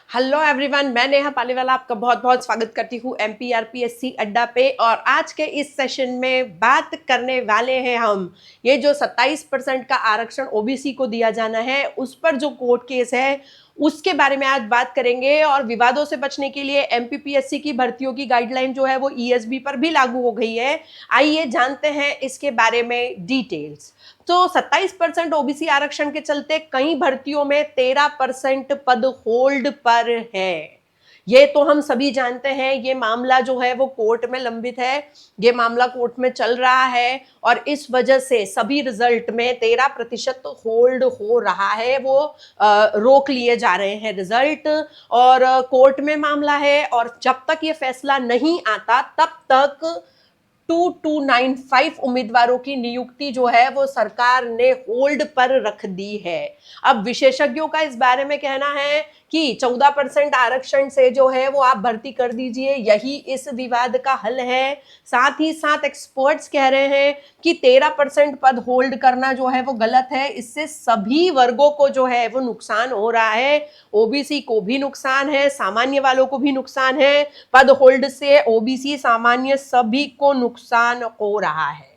Hello everyone, मैं नेहा पालीवाला आपका बहुत बहुत स्वागत करती हूँ एमपीआरपीएससी अड्डा पे। और आज के इस सेशन में बात करने वाले हैं हम ये जो 27% का आरक्षण ओबीसी को दिया जाना है उस पर जो कोर्ट केस है उसके बारे में आज बात करेंगे। और विवादों से बचने के लिए एमपीपीएससी की भर्तियों की गाइडलाइन जो है वो ईएसबी पर भी लागू हो गई है। आइए जानते हैं इसके बारे में डिटेल्स। तो 27% ओबीसी आरक्षण के चलते कई भर्तियों में 13% पद होल्ड पर है। ये तो हम सभी जानते हैं। ये मामला जो है वो कोर्ट में लंबित है, ये मामला कोर्ट में चल रहा है और इस वजह से सभी रिजल्ट में 13% होल्ड हो रहा है, वो रोक लिए जा रहे हैं रिजल्ट। और कोर्ट में मामला है और जब तक ये फैसला नहीं आता तब तक 2295 उम्मीदवारों की नियुक्ति जो है वो सरकार ने होल्ड पर रख दी है। अब विशेषज्ञों का इस बारे में कहना है कि 14% आरक्षण से जो है वो आप भर्ती कर दीजिए, यही इस विवाद का हल है। साथ ही साथ एक्सपर्ट्स कह रहे हैं कि 13% पद होल्ड करना जो है वो गलत है, इससे सभी वर्गों को जो है वो नुकसान हो रहा है। ओबीसी को भी नुकसान है, सामान्य वालों को भी नुकसान है। पद होल्ड से ओबीसी सामान्य सभी को नुकसान हो रहा है।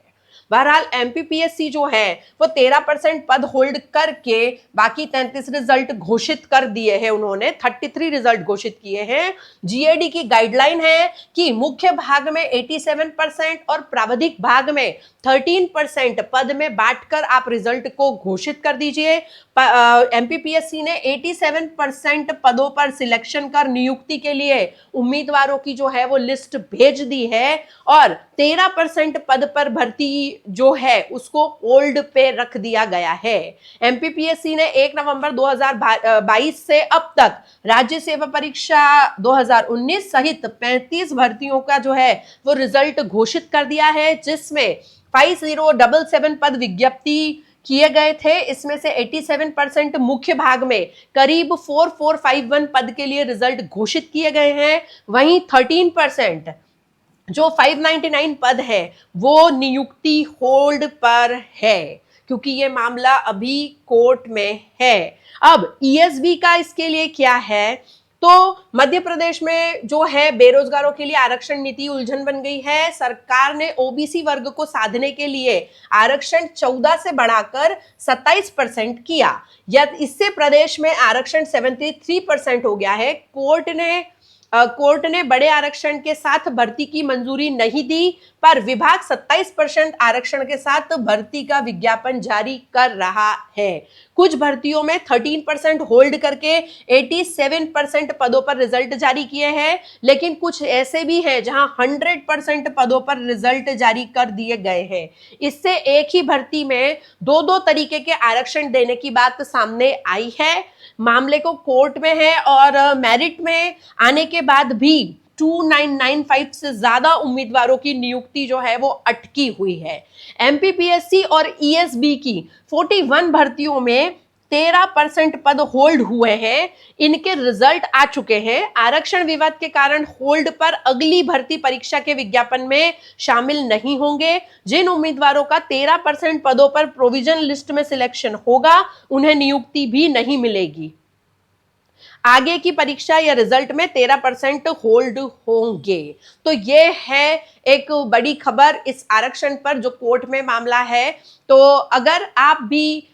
बहरहाल एमपीपीएससी जो है वो 13% पद होल्ड करके बाकी 33 रिजल्ट घोषित कर दिए हैं। उन्होंने 33 रिजल्ट घोषित किए हैं। जीएडी की गाइडलाइन है कि मुख्य भाग में 87% और प्राविधिक भाग में 13% पद में बांटकर आप रिजल्ट को घोषित कर दीजिए। एमपीपीएससी ने 87% पदों पर सिलेक्शन कर नियुक्ति के लिए उम्मीदवारों की जो है वो लिस्ट भेज दी है और 13% पद पर भर्ती जो है उसको होल्ड पे रख दिया गया है। एमपीपीएससी ने 1 नवंबर 2022 से अब तक राज्य सेवा परीक्षा 2019 सहित 35 भर्तियों का जो है वो रिजल्ट घोषित कर दिया है, जिसमें 5077 पद विज्ञप्ति किए गए थे। इसमें से 87% मुख्य भाग में करीब 4451 पद के लिए रिजल्ट घोषित किए गए हैं। वहीं 13% जो 599 पद है वो नियुक्ति होल्ड पर है, क्योंकि ये मामला अभी कोर्ट में है। अब ईएसबी का इसके लिए क्या है, तो मध्य प्रदेश में जो है बेरोजगारों के लिए आरक्षण नीति उलझन बन गई है। सरकार ने ओबीसी वर्ग को साधने के लिए आरक्षण 14 से बढ़ाकर 27% किया। यदि इससे प्रदेश में आरक्षण 73% हो गया है। कोर्ट ने बड़े आरक्षण के साथ भर्ती की मंजूरी नहीं दी, पर विभाग 27% आरक्षण के साथ भर्ती का विज्ञापन जारी कर रहा है। कुछ भर्तियों में 13% होल्ड करके 87% पदों पर रिजल्ट जारी किए हैं, लेकिन कुछ ऐसे भी हैं जहां 100% पदों पर रिजल्ट जारी कर दिए गए हैं। इससे एक ही भर्ती में दो तरीके के आरक्षण देने की बात सामने आई है। मामले को कोर्ट में है और मेरिट में आने के बाद भी 2995 से ज्यादा उम्मीदवारों की नियुक्ति जो है वो अटकी हुई है। एमपीपीएससी और ईएसबी की 41 भर्तियों में 13% पद होल्ड हुए हैं। इनके रिजल्ट आ चुके हैं। आरक्षण विवाद के कारण होल्ड पर अगली भर्ती परीक्षा के विज्ञापन में शामिल नहीं होंगे। जिन उम्मीदवारों का 13% पदों पर प्रोविजन लिस्ट में सिलेक्शन होगा उन्हें नियुक्ति भी नहीं मिलेगी। आगे की परीक्षा या रिजल्ट में 13% होल्ड होंगे। तो ये है एक बड़ी खबर इस आरक्षण पर जो कोर्ट में मामला है। तो अगर आप भी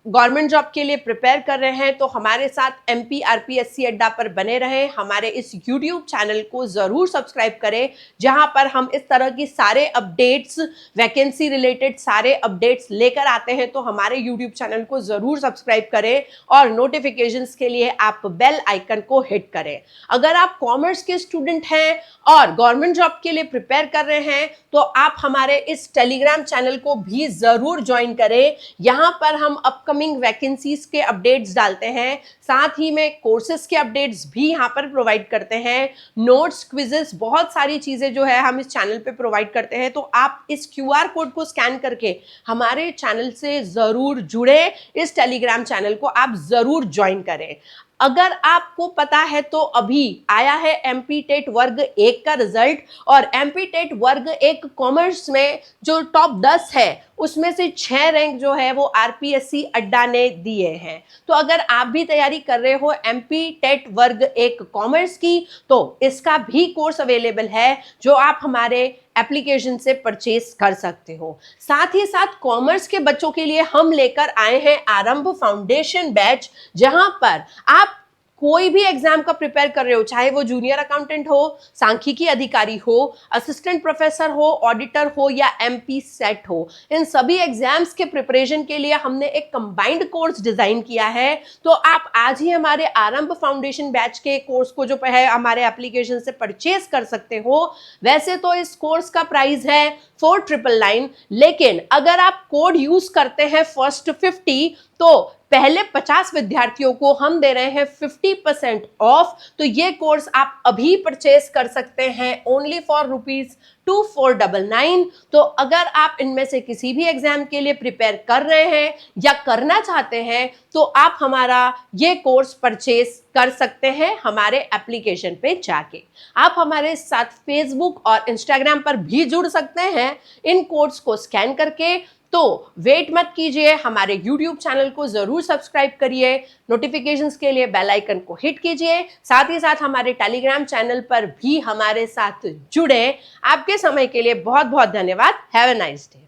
गवर्नमेंट जॉब के लिए प्रिपेयर कर रहे हैं तो हमारे साथ एमपीआरपीएससी अड्डा पर बने रहें। हमारे इस यूट्यूब चैनल को जरूर सब्सक्राइब करें, जहां पर हम इस तरह की सारे अपडेट्स, वैकेंसी रिलेटेड सारे अपडेट्स लेकर आते हैं। तो हमारे यूट्यूब चैनल को जरूर सब्सक्राइब करें और नोटिफिकेशंस के लिए आप बेल आइकन को हिट करें। अगर आप कॉमर्स के स्टूडेंट हैं और गवर्नमेंट जॉब के लिए प्रिपेयर कर रहे हैं तो आप हमारे इस टेलीग्राम चैनल को भी जरूर ज्वाइन करें। यहां पर हम अपकमिंग वैकेंसीज के अपडेट्स डालते हैं, साथ ही में कोर्सेज के अपडेट्स भी यहां पर प्रोवाइड करते हैं। नोट्स, क्विजेस, बहुत सारी चीजें जो है हम इस चैनल पे प्रोवाइड करते हैं। तो आप इस क्यूआर कोड को स्कैन करके हमारे चैनल से जरूर जुड़े, इस टेलीग्राम चैनल को आप जरूर ज्वाइन करें। अगर आपको पता है तो अभी आया है एमपी टेट वर्ग 1 का रिजल्ट, और एमपी टेट वर्ग 1 कॉमर्स में जो टॉप 10 है उसमें से 6 रैंक जो है वो आरपीएससी अड्डा ने दिए हैं। तो अगर आप भी तैयारी कर रहे हो एमपी टेट वर्ग 1 कॉमर्स की, तो इसका भी कोर्स अवेलेबल है जो आप हमारे एप्लीकेशन से परचेस कर सकते हो। साथ ही साथ कॉमर्स के बच्चों के लिए हम लेकर आए हैं आरंभ फाउंडेशन बैच, जहां पर आप कोई भी एग्जाम का प्रिपेयर कर रहे हो, चाहे वो जूनियर अकाउंटेंट हो, सांख्यिकी अधिकारी हो, असिस्टेंट प्रोफेसर हो, ऑडिटर हो या एमपी सेट हो, इन सभी एग्जाम्स के प्रिपरेशन के लिए हमने एक कंबाइंड कोर्स डिजाइन किया है। तो आप आज ही हमारे आरंभ फाउंडेशन बैच के कोर्स को जो है हमारे एप्लीकेशन से परचेस कर सकते हो। वैसे तो इस कोर्स का प्राइस है 4999, लेकिन अगर आप कोड यूज करते हैं फर्स्ट 50 तो पहले 50 विद्यार्थियों को हम दे रहे हैं 50% ऑफ। तो ये कोर्स आप अभी परचेस कर सकते हैं ओनली फॉर ₹2499। तो अगर आप इनमें से किसी भी एग्जाम के लिए प्रिपेयर कर रहे हैं या करना चाहते हैं तो आप हमारा ये कोर्स परचेस कर सकते हैं हमारे एप्लीकेशन पे जाके। आप हमारे साथ फेसबुक और इंस्टाग्राम पर भी जुड़ सकते हैं इन कोड्स को स्कैन करके। तो वेट मत कीजिए, हमारे YouTube चैनल को जरूर सब्सक्राइब करिए, नोटिफिकेशंस के लिए बेल आइकन को हिट कीजिए, साथ ही साथ हमारे टेलीग्राम चैनल पर भी हमारे साथ जुड़े। आपके समय के लिए बहुत बहुत धन्यवाद। Have a nice day.